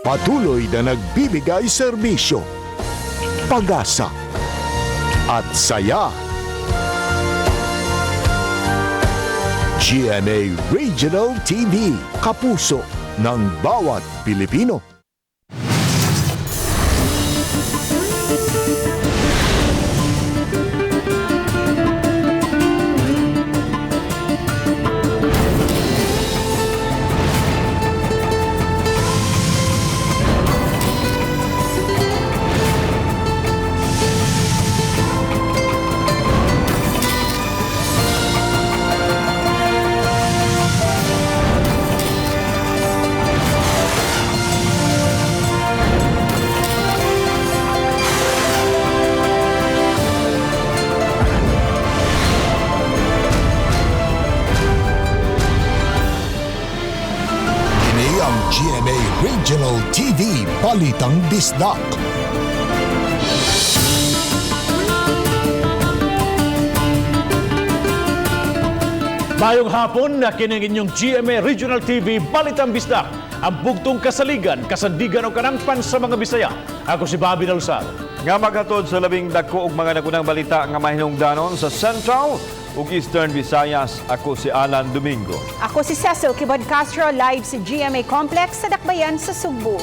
Patuloy na nagbibigay serbisyo, pag-asa at saya. GMA Regional TV, kapuso ng bawat Pilipino. GMA Regional TV, Balitang Bisdak. Mayong hapon na kining inyong GMA Regional TV, Balitang Bisdak, ang bugtong kasaligan, kasandigan o kanangpan sa mga Bisaya. Ako si Bobby Dalsal. Nga maghatod sa labing dagku'ng mga nagunang balita nga mahinungdanon sa Central ug Eastern Visayas, ako si Alan Domingo. Ako si Cecil Kibod Castro, live sa GMA Complex sa Dakbayan sa Cebu.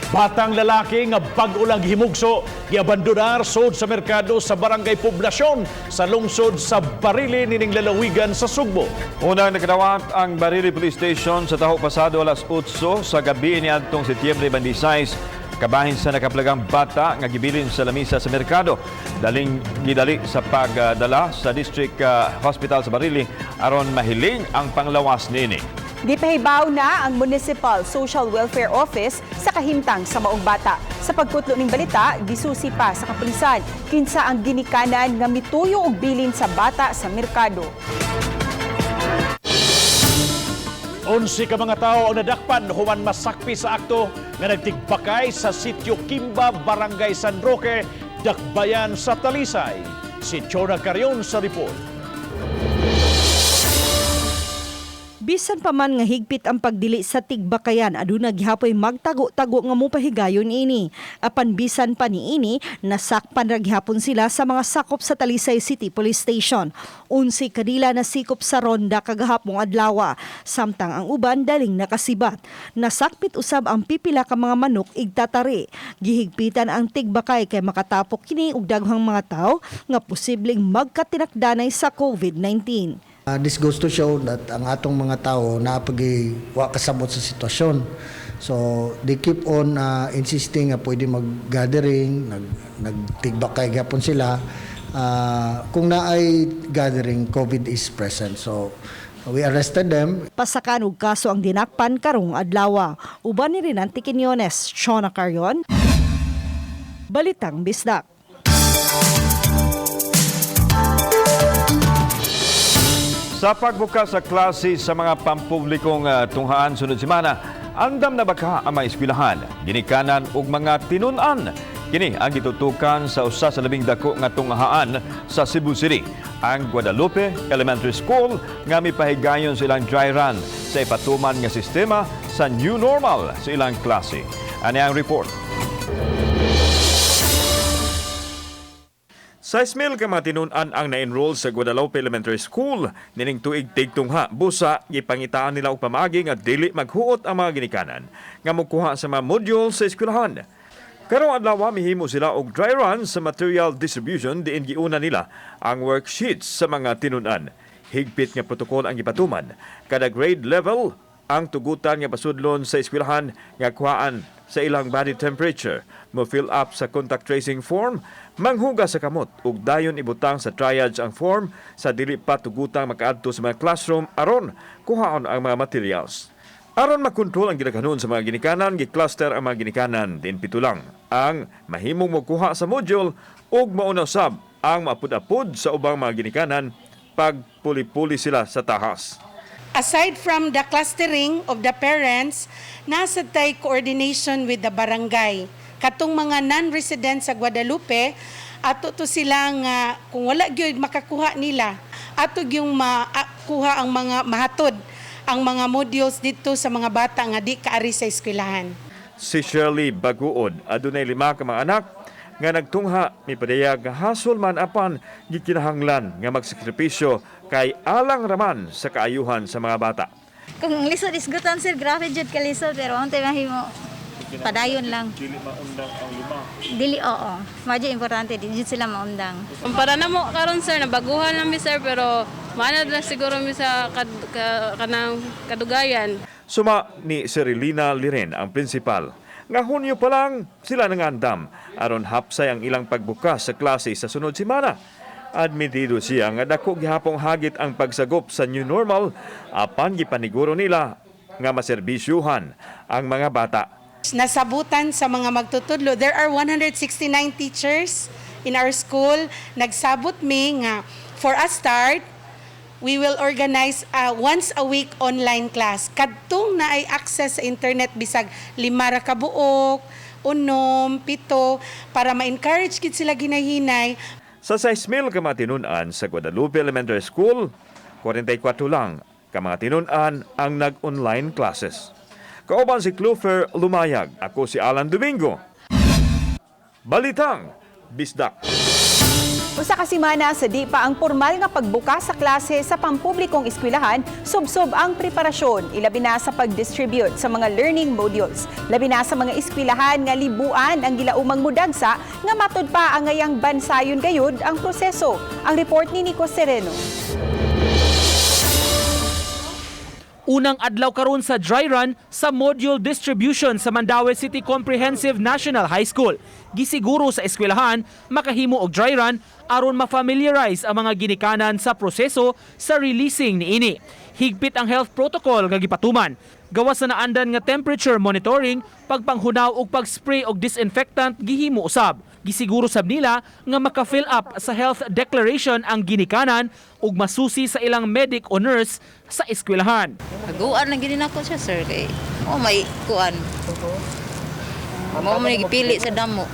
Batang lalaki nga bag-ulang himugso, giabandonar sod sa merkado sa barangay Poblasyon sa lungsod sa Barili nining lalawigan sa Sugbo. Unang nakadawat ang Barili Police Station sa taho pasado alas 8 sa gabi ni adtong Setyembre 26, kabahin sa nakaplagang bata nga gibilin sa lamisa sa merkado. Daling gidali sa pagdala sa District Hospital sa Barili aron mahiling ang panglawas niini. Gipahibaw na ang Municipal Social Welfare Office sa kahimtang sa maong bata. Sa pagkutlo ning balita, gisusi pa sa kapulisan kinsa ang ginikanan nga mituyo og bilin sa bata sa merkado. 11 ka mga tao ang nadakpan human masakpi sa akto nga nagtigbakay sa sitio Kimba, Barangay San Roque, Dakbayan sa Talisay. Si Chona Carrion sa report. Bisan pa man nga higpit ang pagdili sa tigbakayan, aduna gihapoy magtago-tago nga mopahigayon ini. Apan bisan pa niini, nasakpan ra gihapon sila sa mga sakop sa Talisay City Police Station. 11 kadila na sikop sa ronda kagahapong adlaw, samtang ang uban daling nakasibat. Nasakpit usab ang pipila ka mga manok igtatari. Gihigpitan ang tigbakay kay makatapok kini og daghang mga tawo nga posibleng magkatinakdanay sa COVID-19. This goes to show that ang atong mga tao wa kasabot sa sitwasyon. So they keep on insisting nga pwede mag-gathering, nagtigbakay gapon sila. Kung naay gathering, COVID is present. So we arrested them. Pasakan og kaso ang dinakpan karong adlaw. Uban ni Rinanti Quiñones, Chona Carrion, Balitang Bisdak. Sa pagbukas sa klase sa mga pampublikong tunghaan sunod semana, andam na baka ang mga eskwelahan, ginikanan ug mga tinun-an. Kini ang gitutukan sa usa sa labing dako nga tunghaan sa Cebu City, ang Guadalupe Elementary School nga mipahigayon sa ilang dry run sa ipatuman nga sistema sa new normal sa ilang klase. Ania ang report. 6,000 ka mga tinun-an ang na-enroll sa Guadalupe Elementary School. Nining tuig tigtungha, busa, ipangitaan nila og pamagi nga dili maghuot ang mga ginikanan nga mokuha sa mga module sa eskwelahan. Karong adlaw mihimo sila og dry run sa material distribution diin giuna nila ang worksheets sa mga tinun-an. Higpit nga protokol ang gipatuman. Kada grade level ang tugutan nga pasudlon sa eskwelahan nga kuhaan sa ilang body temperature, mo fill up sa contact tracing form, manghuga sa kamot ug dayon ibutang sa triage ang form sa dili pa tugutang makaadto sa mga classroom aron kuhaon ang mga materials. Aron makontrol ang ginakanon sa mga ginikanan, gi-cluster ang mga ginikanan din pitulang ang mahimong mokuha sa module ug mauna usab ang mapud-apud sa ubang mga ginikanan pag puli-puli sila sa tahas. Aside from the clustering of the parents, nasa tay coordination with the barangay. Katong mga non-resident sa Guadalupe, ato to silang kung wala gyud makakuha nila atog yung makuha ang mga mahatod ang mga modules dito sa mga bata nga di kaari sa eskwelahan. Si Shirley Baguod, adunay 5 ka mga anak nga nagtungha mipadayag nga hasol man apan gikinahanglan nga magsakripisyo kay alang raman sa kaayuhan sa mga bata. Kung lisod isgutan sir, grabe jud ka lisod pero ang mahimo padayon lang. Dili maundang ang 5. Dili oo. Madyo importante di jud sila maundang. Para na mo karon sir nabaguhan lang mi sir pero manad lang siguro mi sa kanang kadugayan. Suma ni Serilina Liren ang principal. Nga Hunyo pa lang sila nangandam aron hapsay ang ilang pagbukas sa klase sa sunod semana. Admitido siya nga dako gihapong hagit ang pagsagop sa new normal apan gipaniguro nila nga maserbisyuhan ang mga bata. Nasabutan sa mga magtutudlo, there are 169 teachers in our school. Nagsabot mi nga for a start, we will organize once a week online class. Kadtong na ay access sa internet bisag 5 ra ka buok, 6, 7 para ma-encourage kid sila ginahinay. Sa 6,000 ka mga tinunan sa Guadalupe Elementary School, 44 lang ka mga tinunan ang nag-online classes. Kauban si Clover Lumayag, ako si Alan Domingo. Balitang Bisdak. Usa ka semana sa di pa ang formal nga pagbukas sa klase sa pampublikong eskwelahan, subsob ang preparasyon, ilabi na sa pag-distribute sa mga learning modules. Labi na sa mga eskwelahan nga libuan ang gilaumang mudagsa nga matud pa ang ngayang bansayon gayud ang proseso. Ang report ni Nico Sereno. Unang adlaw karon sa dry run sa module distribution sa Mandaue City Comprehensive National High School. Gisiguro sa eskwelahan makahimo og dry run aron ma-familiarize ang mga ginikanan sa proseso sa releasing niini. Higpit ang health protocol nga gipatuman. Gawas na naandan nga temperature monitoring, pagpanghunaw og pag-spray og disinfectant gihimo usab. Gisiguro sab nila nga maka-fill up sa health declaration ang ginikanan ug masusi sa ilang medic o nurse sa eskwelahan. Naguan lang gid nako siya sir kay may kuan. Mo man gipili sa damo.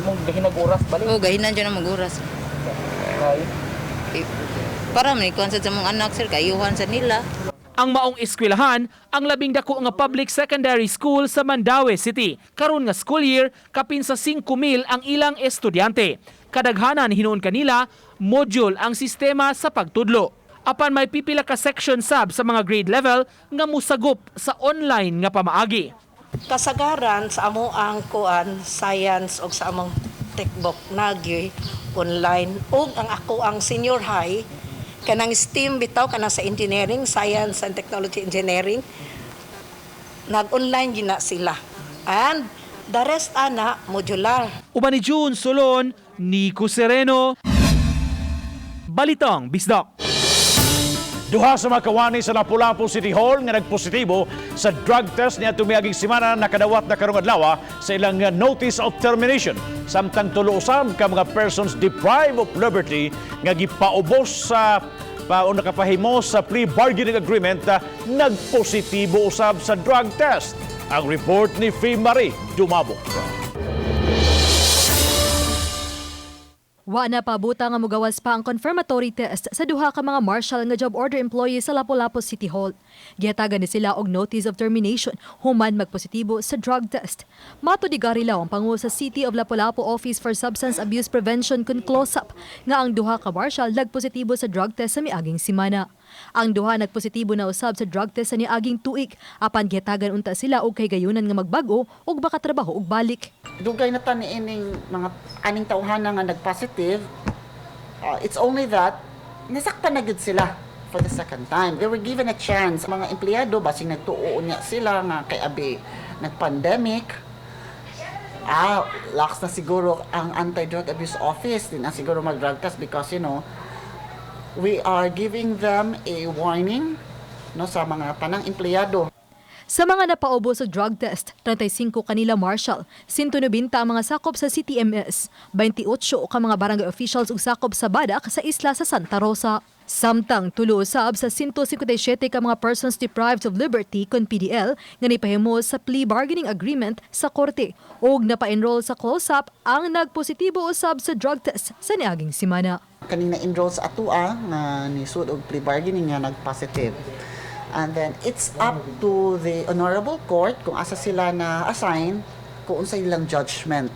Imong gahinag oras balik. O gahinan jud na maguras. Para man kuan sa mga anak sir kayuhan sa nila. Ang maong eskwelahan ang labing dako nga public secondary school sa Mandaue City. Karon nga school year, kapin sa 5,000 ang ilang estudyante. Kadaghanan hinuon kanila, module ang sistema sa pagtudlo. Apan may pipila ka section sab sa mga grade level nga musagop sa online nga pamaagi. Kasagaran sa amo ang kuan science og sa among textbook nagi online og ang ako ang senior high kanang STEAM bitaw kanang sa engineering, science and technology engineering nag-online gina sila. And the rest ana modular. Uban ni June Solon, Nico Sereno, Balitang Bisdak. Duha sa mga kawani sa Lapu-Lapu City Hall nga nagpositibo sa drug test niya tumiaging semana nakadawat na karong adlaw sa ilang notice of termination. Samtang tulo usab ka mga persons deprived of liberty nga gipaubos sa o nakapahimo sa plea bargaining agreement nagpositibo usab sa drug test. Ang report ni Free Marie Dumabok. Wa na pabuta nga mugawas pa ang confirmatory test sa duha ka mga marshal nga job order employees sa Lapu-Lapu City Hall. Gihatagan ni sila og notice of termination human magpositibo sa drug test. Matudigari law ang pangulo sa City of Lapu-Lapu Office for Substance Abuse Prevention kun close-up nga ang duha ka marshal nagpositibo sa drug test sa miaging semana. Ang duha nagpositibo na usab sa drug test sa niaging tuig apan gihatagan unta sila og kay gayunan nga magbago ug baka trabaho og balik. Dugay na ta niining mga aning tawhana nga nagpositive. It's only that nasakpan na gid sila for the second time. They were given a chance. Mga empleyado basing nagtuo niya sila nga kay abi nagpandemic. Lax na siguro ang Anti-Drug Abuse Office din na siguro mag-drug test because we are giving them a warning no sa mga tanang empleyado. Sa mga napaubos sa drug test, 35 kanila marshal, 190 ang mga sakop sa CTMS, 28 ka mga barangay officials ug sakop sa Badak sa isla sa Santa Rosa. Samtang tulo usab sa 157 ka mga persons deprived of liberty kon PDL nga nipahimo sa plea bargaining agreement sa korte ug napa-enroll sa close-up ang nagpositibo usab sa drug test sa niaging semana. Kanina enroll sa atua nga nisud og plea bargaining nga nag-positive. And then it's up to the honorable court kung asa sila na assign kung unsa ilang judgment.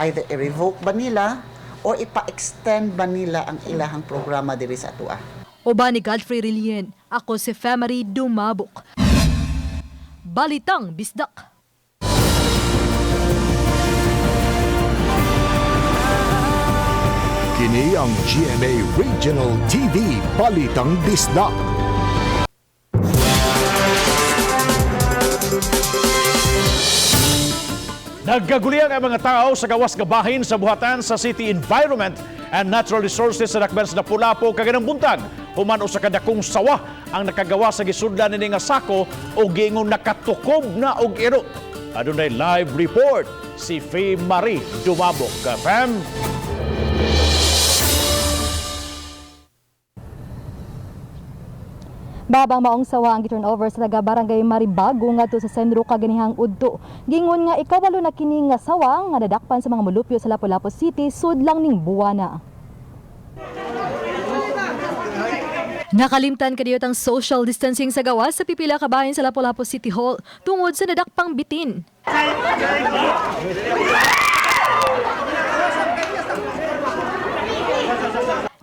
Either i-revoke ba nila or ipa-extend ba nila ang ilahang programa diri sa atua. Uban ni Godfrey Rilien, ako si Femari Dumabok. Balitang Bisdak. Kini ang GMA Regional TV Balitang Bisdak. Nagkaguliyang ang mga tao sa gawas gabahin sa buhatan sa City Environment and Natural Resources sa Dakbayan sa Lapu-Lapu kaganang buntag. Human usa ka dakong sawa ang nakagawa sa gisudlan ni nga sako o gingon nakatukob na og iro. Adunay live report si Faye Marie Dumabok. Fam. Babang maong sawa ang gi-turnover sa taga-barangay Maribago ngadto sa sentro kaganihang udto. Gingon nga ikawalo na kini nga sawa nga nadakpan sa mga mulupyo sa Lapu-Lapu City sud lang ning buwana. Nakalimtan kadiyot ang social distancing sa gawas sa pipila ka bahin sa Lapu-Lapu City Hall tungod sa nadakpang bitin.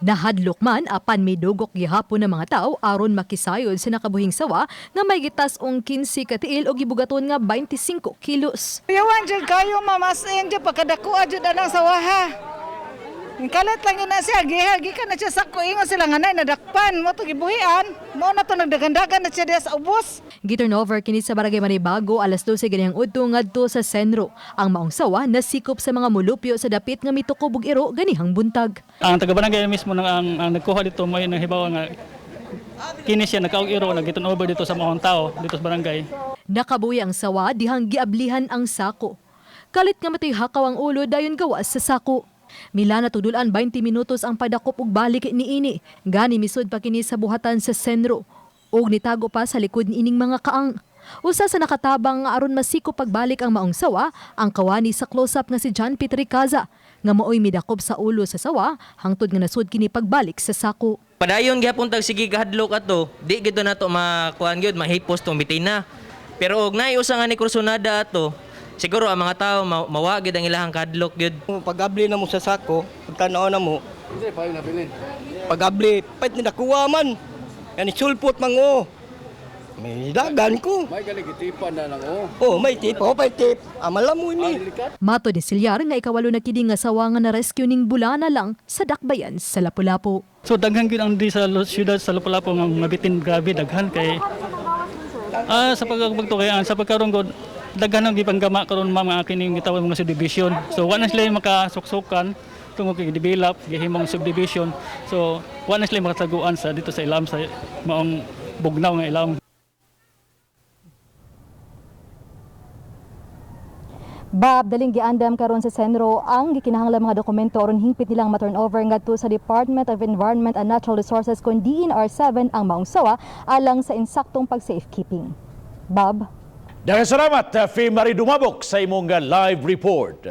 Nahadlok man apan may dugok gihapon ng mga tao aron makisayod sa nakabuhing sawa nga may gitas ong 15 ka tiil o gibugaton nga 25 kilos. Yawan jud kayo mamasin jud pagkadako jud anang sawaha. Kalit lang yun na siya, gihagi ka na siya sa kuingon sila nga nadakpan mo to gibuhian, mo na to nagdagandagan na siya diya sa ubos. Giturnover kini sa barangay Maribago alas 12 ganihang udto ngadto sa sentro. Ang maong sawa nasikop sa mga mulupyo sa dapit nga mitukob og iro ganihang buntag. Ang taga-barangay mismo ang nagkuha dito may nanghibaw nga kini siya nakaog iro nag-turnover dito sa mga tao dito sa barangay. Nakabuhi ang sawa dihang giablihan ang sako. Kalit nga matay hakaw ang ulo dayon gawas sa sako. Mila na tudulan 20 minutos ang padakop ug balik niini. Gani misud pa kini sa buhatan sa sentro ug nitago pa sa likod niining mga kaang. Usa sa nakatabang nga aron masiko pagbalik ang maong sawa, ang kawani sa close-up nga si John Peter Kaza nga maoy midakop sa ulo sa sawa hangtod nga nasud kini pagbalik sa sako. Padayon gyapon tag sige kahadlok ato, di gid nato makuan gyud mahipos tong bitina. Pero og naay usa nga ni kursunada ato, siguro ang mga tao mawagid ang ilahang kadlok gyud. Pag-abli na mo sa sako, pagtanaw na mo. Pag-abli, pait ni nakuha man. Yan isulpot man o. May dagan ko. May galigitipan na lang o. Oh, may tip. Oh, may tip. Amala mo ni. Mato ni Silyar nga ikawalo na kini nga sawa nga na-rescue ning bulana lang sa Dakbayan sa Lapu-Lapu. So daghan gyud ang di sa siyudad sa Lapu-Lapu nga mabitin grabe daghan kay sa pagpagtukayan sa pagkaron god daghan ang gipanggama karon mga kining gitawag mga subdivision. So wa na sila makasuksukan tungod kay develop gihimong subdivision. So wa na sila makataguan sa dito sa ilam sa maong bugnaw nga ilam. Bab, daling giandam karon sa sentro ang gikinahanglan mga dokumento aron hingpit nilang ma-turnover ngadto sa Department of Environment and Natural Resources kon DNR7 ang maong sawa alang sa insaktong pag-safekeeping. Bab. Daghang salamat, Faye Marie Dumabok sa imong live report.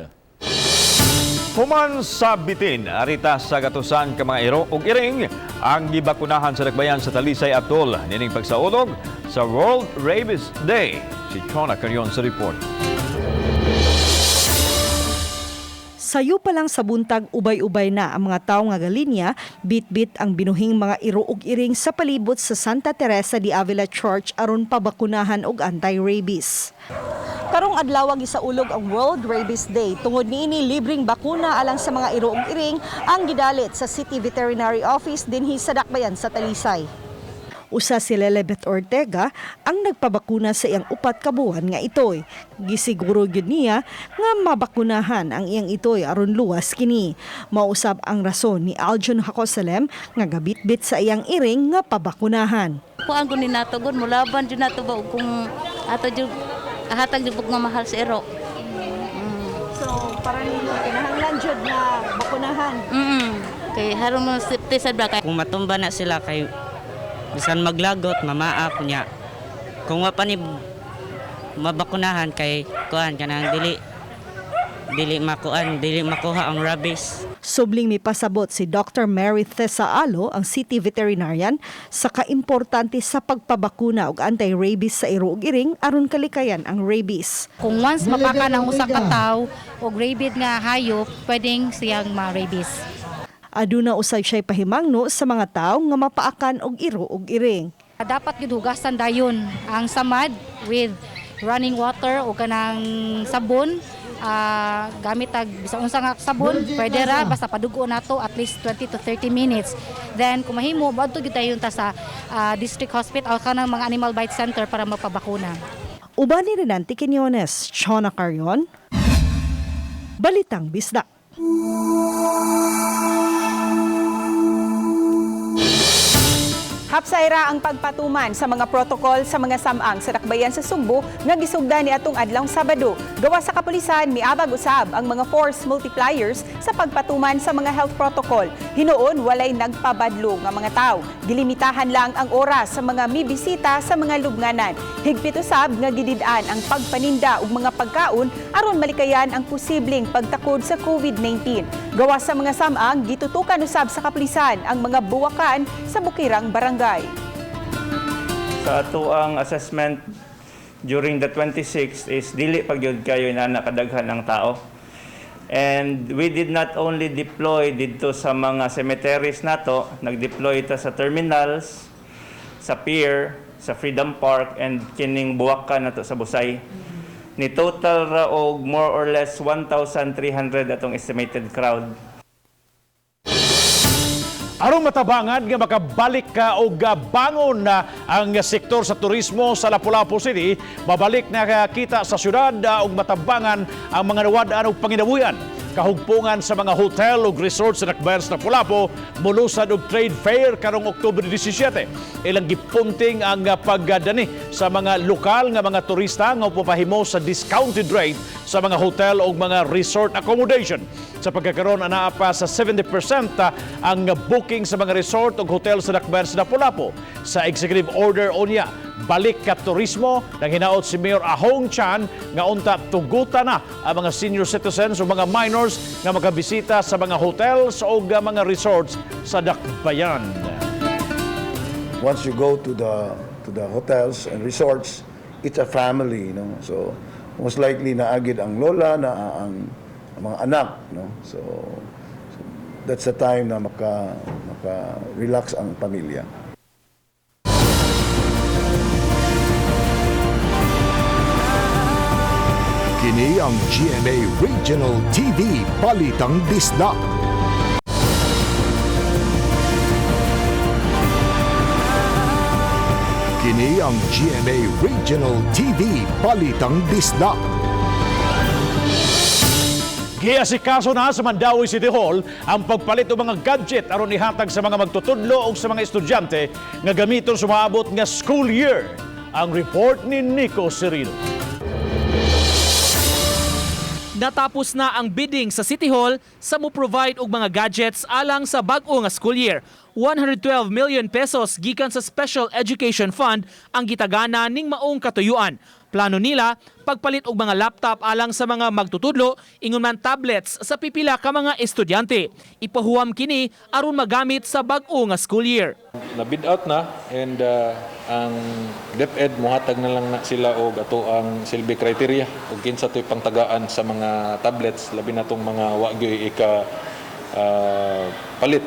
Human sa bitin, arita sa gatusan ka mga iro ug iring ang gibakunahan sa Dakbayan sa Talisay Atol nining pagsaulog sa World Rabies Day. Si Chona Carrion sa report. Sayo pa lang sa buntag ubay-ubay na ang mga tawo nga galinya, bit-bit ang binuhing mga iro ug iring sa palibot sa Santa Teresa de Avila Church aron pabakunahan og anti-rabies. Karong adlaw gisaulog ang World Rabies Day. Tungod niini libreng bakuna alang sa mga iro ug iring ang gidalit sa City Veterinary Office dinhi sa Dakbayan sa Talisay. Usa si Lelebeth Ortega ang nagpabakuna sa iyang 4 ka buwan nga itoy. Gisiguro gyud niya nga mabakunahan ang iyang itoy aron luwas kini. Mausab ang rason ni Aljon Hakosalem nga gabit-bit sa iyang iring nga pabakunahan. Kuan ko ni nato gud mulaban jud nato ba kung Ato jud hatag jud nga mahal si ero. So, parang kinahanglan jud na bakunahan. Kay haron mo safety sa bra kay Kung matumba na sila kay bisan maglagot mamaa kunya. Kung wa pa ni mabakunahan kay kuan kanang dili makuha ang rabies. Subling may pasabot si Dr. Mary Thesaalo, ang city veterinarian, sa kaimportante sa pagpabakuna og anti-rabies sa iro ug iring aron kalikayan ang rabies. Kung once mapaka ng usa ka tawo og rabid nga hayop, pwedeng siyang ma-rabies. Aduna usay siya'y pahimangno sa mga tawo nga mapaakan og iro ug iring. Dapat gid hugasan dayon ang samad with running water o kanang sabon. Gamit tag bisan unsa nga sabon, pwede ra basta padugo nato at least 20 to 30 minutes. Then kung mahimo adto gyud tayo sa district hospital kanang mga animal bite center para mapabakuna. Uban ni Renante Quiñones, Chona Carrion, Balitang Bisdak. Hapsayra ang pagpatuman sa mga protokol sa mga samang sa dakbayan sa Cebu nga gisugda ni atong adlawng Sabado. Gawa sa kapulisan, miabag usab ang mga force multipliers sa pagpatuman sa mga health protocol. Hinuon walay nagpabadlo nga mga tawo. Gilimitahan lang ang oras sa mga mibisita sa mga lubnganan. Higpit usab nga gidid-an ang pagpaninda ug mga pagkaon aron malikayan ang posibleng pagtakod sa COVID-19. Gawa sa mga samang, gitutukan usab sa kapulisan ang mga buwakan sa bukirang barangay. Sa ato ang assessment during the 26th is dili pagyud kayo na nakadaghan ng tao. And we did not only deploy dito sa mga cemeteries nato, nag-deploy ita sa terminals, sa pier, sa Freedom Park, and kining buwakan nato sa Busay. Ni total ra og more or less 1,300 atong estimated crowd. Aron matabangan nga makabalik ka o bangon na ang sektor sa turismo sa Lapu-Lapu City, babalik na kita sa syudad og matabangan ang mga nawad-an og panginabuyan. Kahugpungan sa mga hotel ug resort sa dakbayan sa Lapu-Lapu, mulusad og trade fair karong Oktubre 17. Ilang gipunting ang pagdani sa mga lokal nga mga turista nga upapahimo sa discounted rate sa mga hotel ug mga resort accommodation. Sa pagkakaroon anaa pa sa 70% ang booking sa mga resort ug hotel sa dakbayan sa Lapu-Lapu. Sa executive order Ania, balik ka turismo, nang hinaot si Mayor Ahong Chan nga unta tugutan na ang mga senior citizens o mga minors nga makabisita sa mga hotels o mga resorts sa dakbayan. Once you go to the hotels and resorts, it's a family, So most likely naagid ang lola, ang mga anak, So that's the time na maka-relax ang pamilya. Kini ang GMA Regional TV Balitang Bisdak. Kini ang GMA Regional TV Balitang Bisdak. Giasikaso na sa Mandawi City Hall ang pagpalit ng mga gadget aron ihatag sa mga magtutudlo o sa mga estudyante nga gamiton sumaabot nga school year. Ang report ni Nico Cirilo. Natapos na ang bidding sa City Hall sa mo-provide og mga gadgets alang sa bag-o nga school year. 112 million pesos gikan sa Special Education Fund ang gitagana ning maong katuyuan. Plano nila pagpalit og mga laptop alang sa mga magtutudlo, ingon man tablets sa pipila ka mga estudyante. Ipahuwam kini aron magamit sa bag-o nga school year. Na-bid out na and ang DepEd muhatag na lang na sila og ato ang silbi criteria ug kinsa toy pangtagaan sa mga tablets labi na tong mga wa gyud palit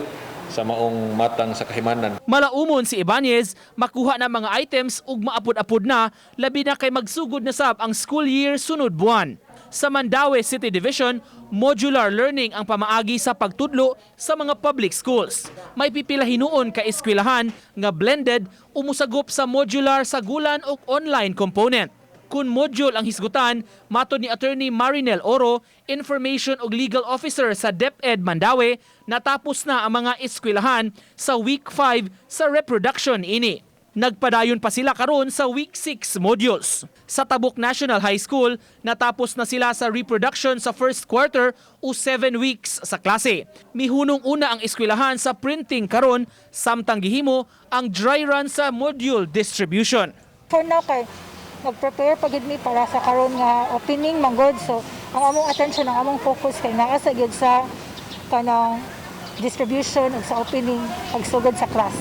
sa maong matang sa kahimanan. Malaumon si Ibanez makuha na mga items ug maapod-apod na labi na kay magsugod na sab ang school year sunod buwan. Sa Mandawi City Division, modular learning ang pamaagi sa pagtudlo sa mga public schools. May pipila hinuon ka eskwelahan nga blended umusagop sa modular sagulan ug online component. Kung module ang hisgutan, matod ni Attorney Marinel Oro, Information ug Legal Officer sa DepEd Mandawi, natapos na ang mga eskwelahan sa Week 5 sa reproduction ini. Nagpadayon pa sila karon sa week 6 modules. Sa Tabuk National High School, natapos na sila sa reproduction sa first quarter o 7 weeks sa klase. Mihunong una ang eskwelahan sa printing karon, samtang gihimo ang dry run sa module distribution. For now kay nag-prepare pagid mi para sa karon nga opening manggod, so ang among attention, ang among focus kay naa sa gyud sa kanang distribution ug sa opening pagsugod sa class.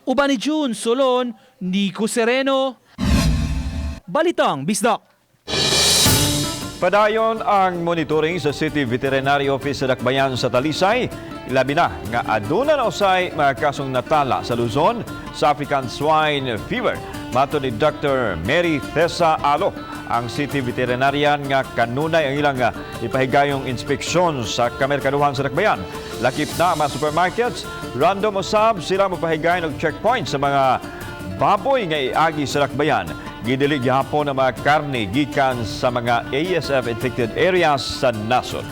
Uban ni June Solon, Nico Sereno, Balitang Bisdak. Padayon ang monitoring sa City Veterinary Office sa Dakbayan sa Talisay. Labi na nga aduna na usay mga kasong natala sa Luzon sa African Swine Fever. Mato ni Dr. Mary Tessa Alo, ang City Veterinarian nga kanunay ang ilang ipahigayong inspeksyon sa kamerkaduhan sa Dakbayan. Lakip na ang mga supermarkets, random usab sila mapahigayon og checkpoint sa mga baboy nga iagi sa Dakbayan. Gidili gihapon ang mga karne gikan sa mga ASF infected areas sa nasod.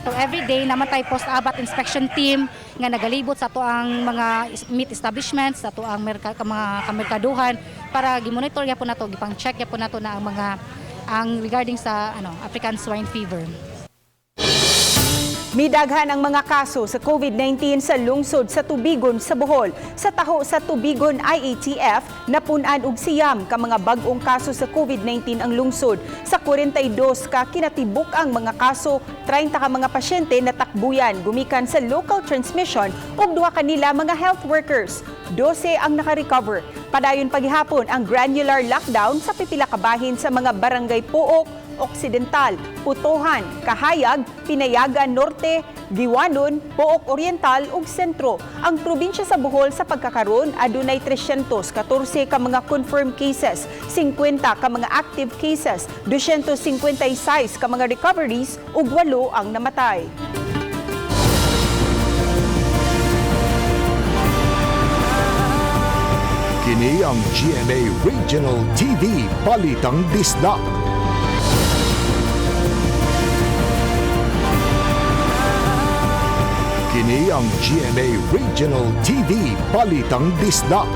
So every day naman tayo post-abat inspection team nga nagalibot sa ang mga meat establishments, sa ang mga kamerkaduhan para gimonitor gyapon nato, gipang-check gyapon nato na ang regarding sa African swine fever. Midaghan ang mga kaso sa COVID-19 sa lungsod sa Tubigon sa Bohol. Sa taho sa Tubigon IATF, napunan og siyam ka mga bag-ong kaso sa COVID-19 ang lungsod. Sa 42 ka kinatibuk ang mga kaso, 30 ka mga pasyente na takbuyan gumikan sa local transmission ug duha kanila mga health workers. 12 ang naka-recover. Padayon paghihapon ang granular lockdown sa pipila ka bahin sa mga barangay Puok, Occidental, Putohan, Kahayag, Pinayagan Norte, Diwanon, Pook Oriental ug Sentro. Ang probinsya sa Bohol sa pagkakaron adunay 314 ka mga confirmed cases, 50 ka mga active cases, 256 ka mga recoveries ug 8 ang namatay. Kini ang GMA Regional TV Balitang Bisdak. Kini ang GMA Regional TV Balitang Bisdak.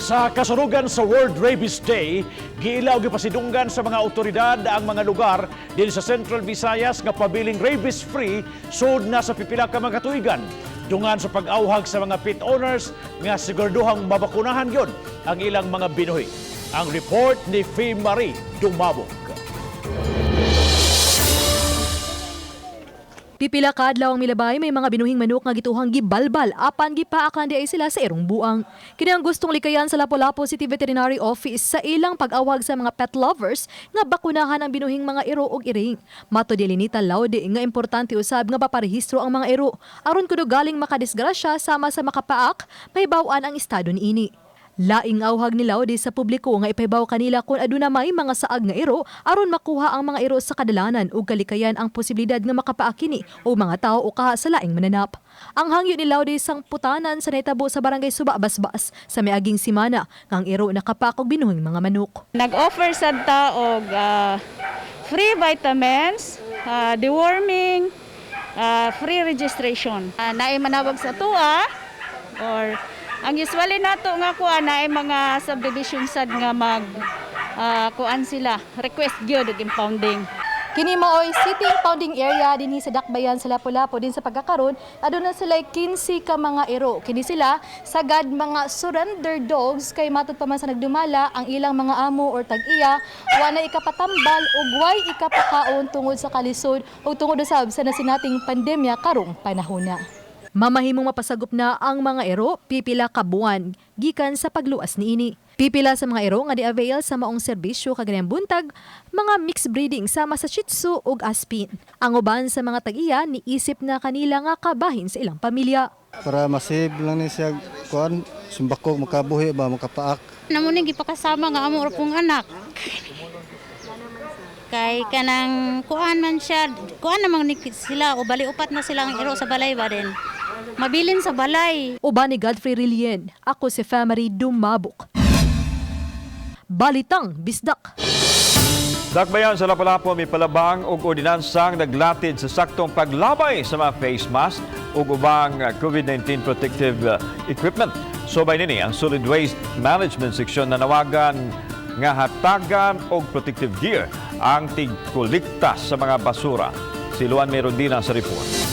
Sa kasurugan sa World Rabies Day, giilaw gipasidunggan sa mga otoridad ang mga lugar din sa Central Visayas nga pabiling rabies-free sud na sa pipila ka mga tuigan. Dungan sa pag-awhag sa mga pet owners nga siguraduhang mabakunahan yon ang ilang mga binuhi. Ang report ni Faye Marie Dumabog. Pipila ka adlaw ang milabay may mga binuhing manok nga gituhang gibalbal apan gipaakan di ay sila sa irong buang. Kini ang gustong likayan sa Lapu-Lapu City Veterinary Office sa ilang pag-awag sa mga pet lovers nga bakunahan ang binuhing mga iro ug iring. Mato Delinita Laude nga importante usab nga paparehistro ang mga iro aron kuno galing makadisgrasya sama sa makapaak mahibaw-an ang estado niini. Laing awhag ni Laude sa publiko nga ipahibaw kanila kung aduna may mga saag nga iro aron makuha ang mga iro sa kadalanan ug kalikayan ang posibilidad nga makapaakini o mga tao o kaha sa laing mananap. Ang hangyo ni Laude sang putanan sa naitabo sa barangay Suba Basbas sa miaging simana nga ang iro nakapaak og binuhing mga manok. Nag-offer sad ta og free vitamins, deworming, free registration. Naay manawag sa tuwa or ang usually nato nga kuan ay mga subdivision sad nga kuan sila request gyud og impounding. Kini maoy city impounding area dinhi sa Dakbayan sa Lapu-Lapu din sa pagkakaron aduna sila 15 ka mga iro. Kini sila sagad mga surrender dogs kay matud pa man sa nagdumala ang ilang mga amo or tag-iya wa na ikapatambal ug way ikapakaon tungod sa kalisod ug tungod usab sa nasinating pandemya karong panahona. Mamahimong mapasagop na ang mga ero pipila ka buwan gikan sa pagluas niini. Pipila sa mga ero nga di-avail sa maong serbisyo kagayang buntag, mga mixed breeding sama sa Shih Tzu ug Aspin. Ang uban sa mga tag-iya niisip na kanila nga kabahin sa ilang pamilya. Para masave lang ni siya kuan, sumbako makabuhi ba makapaak. Namuning gipakasama nga amo pong anak. Kay kanang kuan man siya, kuan namang sila o bali upat na sila ang iro sa balay ba din. Mabilin sa balay. Uban ni Godfrey Rilien, ako si Faye Marie Dumabok. Balitang Bisdak. Dakbayan sa Lapu-Lapu may palabang og ordinansang naglatid sa saktong paglabay sa mga face mask ug ubang COVID-19 protective equipment. Subay nini ang Solid Waste Management Section na nawagan nga hatagan og protective gear ang tigkolekta sa mga basura. Si Luan Merondina sa report.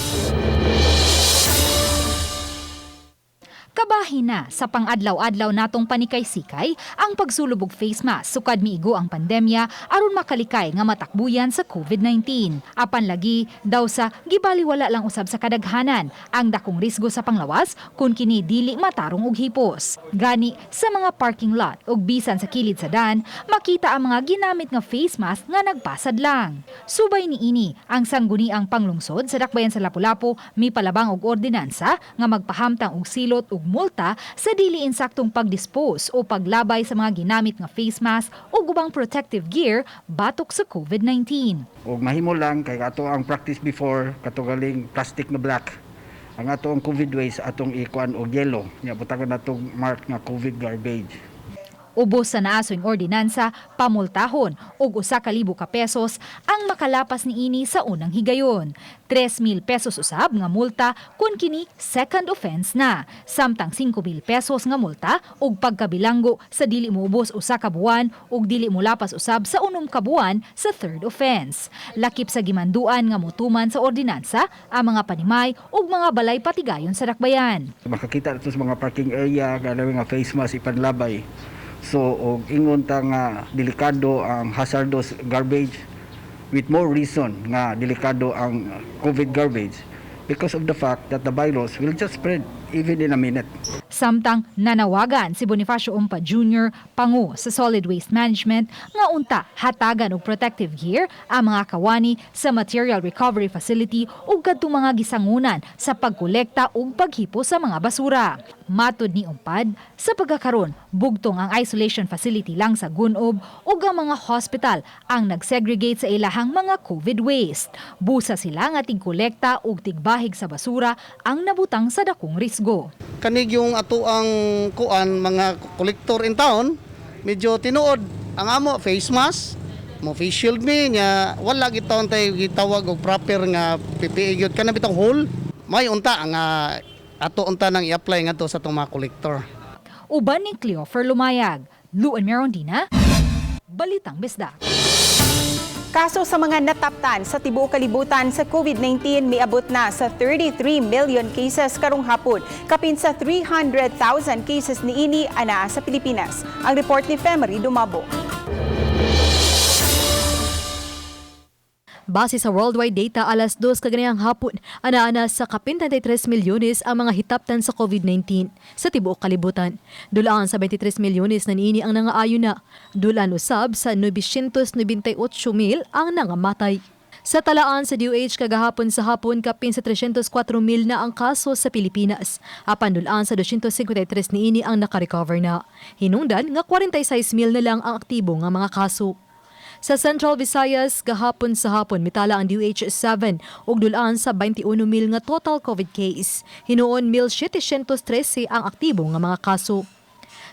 Kabahin na sa pang-adlaw-adlaw natong panikay-sikay ang pagsulubog face mask sukad miigo ang pandemya aron makalikay nga matakbuyan sa COVID-19. Apan lagi daw sa gibaliwala lang usab sa kadaghanan ang dakong risgo sa panglawas kung kini dili matarong og hipos. Gani sa mga parking lot ug bisan sa kilid sa daan makita ang mga ginamit nga face mask nga nagpasad lang. Subay niini ang sangguniang panglungsod sa dakbayan sa Lapu-Lapu mipalabang og ordinansa nga magpahamtang og silot ug multa sa dili insaktong pagdispose o paglabay sa mga ginamit nga face mask o ubang protective gear batok sa COVID-19. Og mahimo lang kay ato ang practice before katugaling plastic na black. Ang ato ang COVID waste atong ikuan og yellow. Nya butagon natong mark nga COVID garbage. Ubos sa naasoing ordinansa, pamultahon og 1,000 ka pesos ang makalapas niini sa unang higayon. 3,000 pesos usab nga multa kung kini second offense na. Samtang 5,000 pesos nga multa og pagkabilanggo sa dili moubos 1 ka buwan ug dili molapas usab sa 6 ka buwan sa third offense. Lakip sa gimanduan nga motuman sa ordinansa ang mga panimay ug mga balay patigayon sa dakbayan. Makakita ito sa mga parking area nga face mask ipanlabay. So, og ingon ta nga delikado ang hazardous garbage with more reason nga delikado ang COVID garbage because of the fact that the virus will just spread even in a minute. Samtang nanawagan si Bonifacio Umpa Jr., pangu sa Solid Waste Management, nga unta hatagan og protective gear ang mga kawani sa Material Recovery Facility ug kadtong mga gisangunan sa pagkolekta ug paghipo sa mga basura. Matud ni Umpad, sa pagkakaron, bugtong ang isolation facility lang sa Gunob ug ang mga hospital ang nagsegregate sa ilahang mga COVID waste. Busa sila nga tigkolekta ug tigbahig sa basura ang nabutang sa dakong risgo. Kanig yung ato ang kuan mga kolektor in town, medyo tinuod ang amo face mask, mo face shield mi nya wala gitaon tay gitawag og proper nga PPE gyud kana bitong hole. May unta nga ato unta nang i-apply ngadto sa tong mga kolektor. Uban ni Cleofer Lumayag, Luan Merondina, Balitang Bisdak. Kaso sa mga nataptan sa tibuok kalibutan sa COVID-19 miabot na sa 33 million cases karong hapon. Kapin sa 300,000 cases niini ana sa Pilipinas. Ang report ni Femery Dumabo. Base sa worldwide data, alas 2 kaganihang hapon, ana-ana sa kapin 33 milyones ang mga hitaptan sa COVID-19 sa tibuok kalibutan. Dulaan sa 23 milyones na niini ang nangaayo na. Dulaan usab sa 998,000 ang nangamatay. Sa talaan sa DOH kagahapon sa hapon, kapin sa 304,000 na ang kaso sa Pilipinas. Apan dulaan sa 253 niini ang nakarecover na. Hinungdan nga 46,000 na lang ang aktibo nga mga kaso. Sa Central Visayas, gahapon sa hapon, mitala ang DOH-7 ug dulaan sa 21,000 nga total COVID case. Hinuon 1,713 ang aktibo nga mga kaso.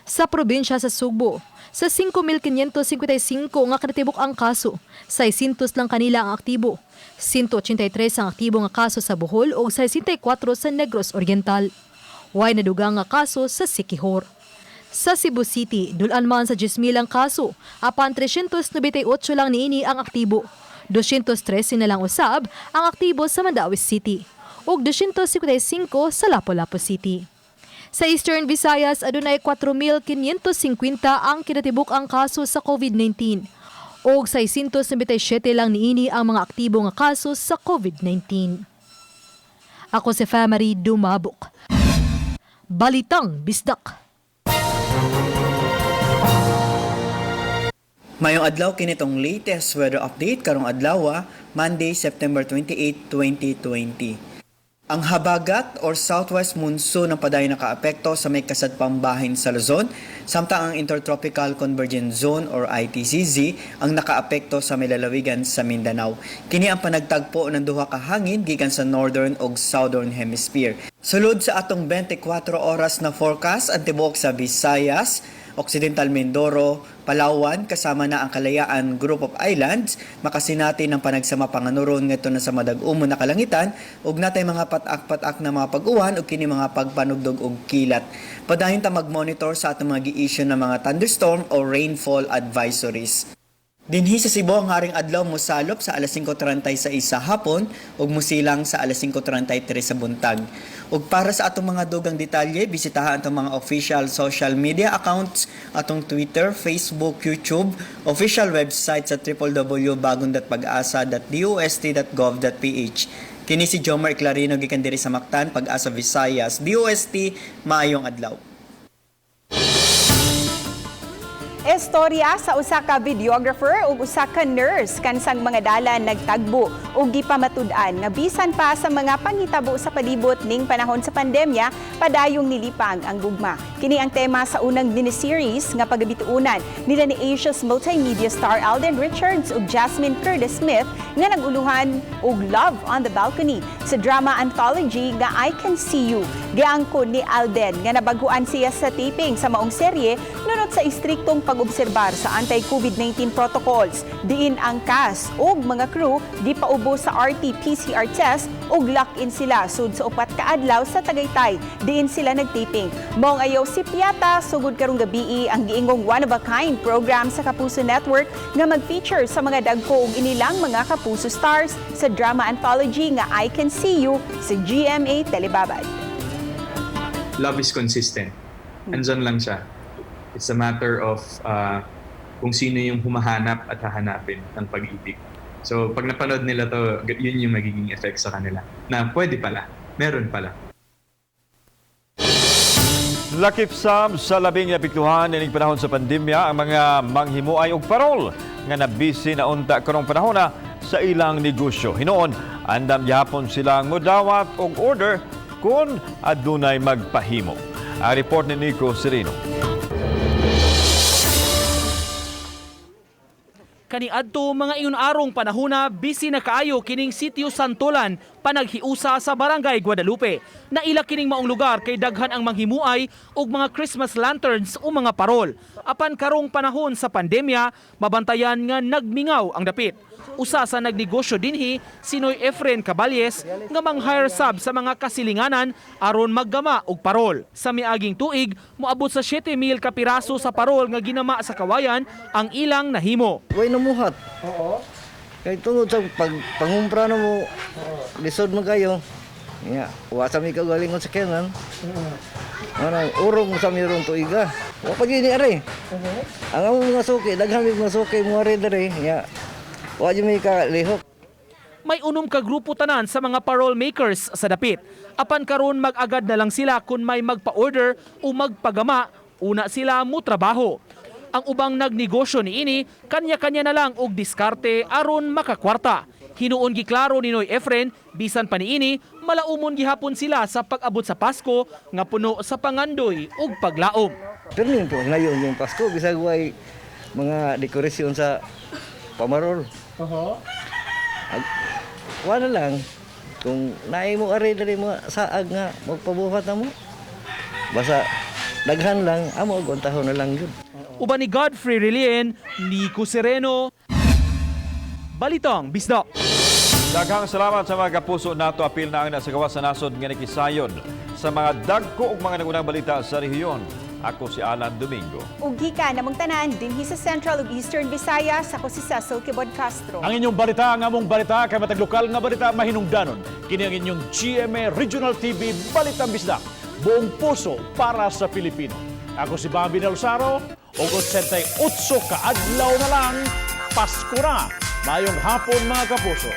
Sa probinsya sa Cebu, sa 5,555 nga katibok ang kaso, 600 lang kanila ang aktibo. 183 ang aktibo nga kaso sa Bohol ug 64 sa Negros Oriental. Way nadugang nga kaso sa Siquijor. Sa Cebu City, dulaan man sa 10,000 ang kaso, apan 398 lang niini ang aktibo. 213 na lang usab ang aktibo sa Mandaue City ug 255 sa Lapu-Lapu City. Sa Eastern Visayas, adunay 4,550 ang kinatibok ang kaso sa COVID-19 ug 697 lang niini ang mga aktibo nga kaso sa COVID-19. Ako si Femery Dumabok. Balitang Bisdak. Mayong adlaw kinitong latest weather update karong adlaw, Monday, September 28, 2020. Ang habagat or southwest monsoon ang paday nakaapekto sa may kasadpang bahin sa Luzon, samtang ang Intertropical Convergence Zone or ITCZ ang nakaapekto sa may lalawigan sa Mindanao. Kini ang panagtagpo ng duha ka hangin gikan sa northern ug southern hemisphere. Sulod sa atong 24 oras na forecast ang tibuok sa Visayas, Occidental Mindoro, Palawan kasama na ang Kalayaan Group of Islands, makasinati ng panagsama panganuron ngadto na sa madag-umon na kalangitan ug natay mga patak-patak na mga pag-uwan ug kini mga pagpanugdog og kilat. Padayon ta mag-monitor sa atong mga gi-issue ng mga thunderstorm o rainfall advisories. Dinhi sa Cebu ang haring adlaw mosalop sa alas 5:36 sa hapon ug musilang sa alas 5:33 sa buntag. Ug para sa atong mga dugang detalye, bisitahan atong mga official social media accounts atong Twitter, Facebook, YouTube, official website sa www.bagon.pag-asa.dost.gov.ph. Kini si Jomar Clarino gikan diri sa Mactan, Pag-asa Visayas, DOST, maayong adlaw. Istorya sa usa ka videographer ug usa ka nurse kansang mga dalan nagtagbo ug gipamatud-an nga bisan pa sa mga panghitabo sa palibot ning panahon sa pandemya padayong nilipang ang gugma. Kini ang tema sa unang miniseries nga pagabituunan nila ni Asia's multimedia star Alden Richards ug Jasmine Curtis Smith nga naguluhan og Love on the Balcony sa drama anthology nga I Can See You. Giangkon ni Alden nga nabaguan siya sa taping sa maong serye nunot sa istriktong pag-obserbar sa anti-COVID-19 protocols. Diin ang cast ug mga crew gipaubo sa RT-PCR test ug lock-in sila sud sa 4 ka adlaw sa Tagaytay. Diin sila nagtaping. Maong ayaw si Piata sugod karong gabii ang giingong one of a kind program sa Kapuso Network nga mag-feature sa mga dagko ug inilang mga Kapuso stars sa drama anthology nga I Can See You sa GMA Telebabad. Love is consistent. Andyan lang siya. It's a matter of kung sino yung humahanap at hahanapin ng pag-ibig. So pag napanood nila to, yun yung magiging effect sa kanila. Na pwede pala, meron pala. Lakip sam sa labing napiktuhan ining panahon sa pandemya ang mga manghimuay og parol nga nabisi na unta karong panahon na sa ilang negosyo. Hinoon, andam gyapon silang modawat og order kung adunay magpahimo. Ang report ni Nico Sereno. Kaniadto mga iyon-arong panahona, busy na kaayo kining sitio Santolan, panaghiusa sa Barangay Guadalupe. Naila kining maong lugar kay daghan ang manghimuay ug mga Christmas lanterns o mga parol. Apan karong panahon sa pandemya, mabantayan nga nagmingaw ang dapit. Usa sa nagnegosyo dinhi sinoy Efren Caballes nga mang-hire sub sa mga kasilinganan aron maggama og parol. Sa miaging tuig, moabot sa 7,000 ka piraso sa parol nga ginama sa kawayan ang ilang nahimo. Way namuhat. Oo. Kay tungod sa pangumpra na mo, lisod mo kayo. Nga, wasa mi ka galing sa kenan. Urong sa mirong tuiga. Wa pa gini are. Ang among mga suki, daghan mi mga suki mo are dere. Nga, wa mi ka lihok. May unom ka grupo tanan sa mga parol makers sa dapit. Apan karon mag-agad na lang sila kung may magpa-order o magpagama, una sila mo trabaho. Ang ubang nagnegosyo ni ini, kanya-kanya na lang og diskarte aron makakwarta. Hinuon giklaro ni Noy Efren, bisan pa ni ini, malaumon gihapon sila sa pag-abot sa Pasko nga puno sa pangandoy ug paglaom. Pero po ngayon yung Pasko, bisag way mga dekorasyon sa pamarol. Wala lang. Kung naay mo are dali mo saag nga magpabuhat na mo. Basta daghan lang, amo og untahon na lang yun. Uban ni Godfrey Relien, Nico Sereno, Balitang Bisdak. Daghang salamat sa mga kapuso nato. Apil na ang nasa gawas sa nasod nga nakisayon sa mga dagko ug mga nagunang balita sa rehiyon. Ako si Alan Domingo. Ug hika namong tanan dinhi sa Central ug Eastern Visayas, ako si Cecil Kibod Castro. Ang inyong balita, ang among balita, kay matag lokal nga balita mahinungdanon. Kini ang inyong GMA Regional TV Balitang Bisdak. Buong puso para sa Pilipino. Ako si Bambi Nalsaro. O 88 ka adlaw na lang, Pasko na. Mayong hapon mga kapuso.